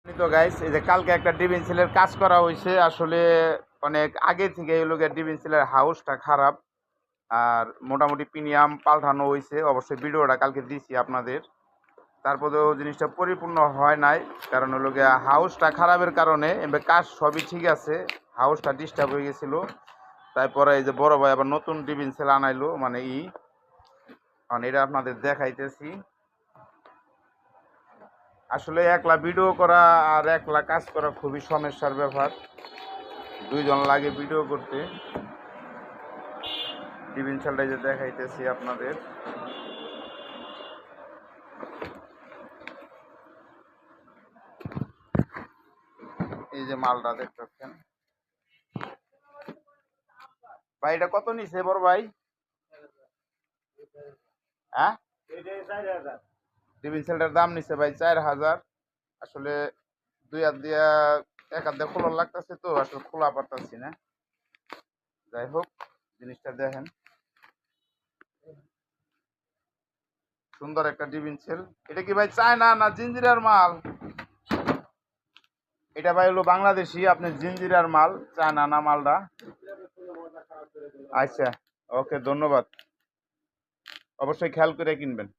তো গাইস এই যে কালকে একটা ডিবিন সেলের কাজ করা হয়েছে আসলে অনেক আগে থেকে এই লোকের ডিবিন সেলের হাউসটা খারাপ আর মোটামুটি প্রিমিয়াম পাল্টানো হয়েছে অবশ্যই ভিডিওটা কালকে দিছি আপনাদের তারপরেও জিনিসটা পরিপূর্ণ হয় নাই কারণ হলো গিয়া হাউসটা খারাপের কারণে এবার কাজ সবই ঠিক আছে হাউসটা ডিস্টার্ব হয়ে গেছিল তারপরে এই যে বড় ভাই আবার নতুন ডিবিন সেল আনাইলো মানে এটা আপনাদের দেখাইতেছি আসলে একলা ভিডিও করা আর একলা কাজ করা খুবই সমস্যার ব্যাপার দুইজন লাগে ভিডিও করতে টিফিন চালটা যে দেখাইতেছি আপনাদের এই যে মালটা দেখতে পাচ্ছেন ভাই এটা কত নিছে বড় ভাই হ্যাঁ টিফিন সেলটার দাম নিছে ভাই 4000 আসলে দুই হাত দিয়া এক হাত দিয়ে খোলা লাগতেছে তো আসলে খোলা পারতাছি না যাই হোক জিনিসটা দেখেন সুন্দর একটা টিফিন সেল এটা কি ভাই চায়না না জিঞ্জিরার মাল এটা ভাই হলো বাংলাদেশি আপনি জিঞ্জিরার মাল চায়না না মালটা আচ্ছা ওকে ধন্যবাদ অবশ্যই খেয়াল করে কিনবেন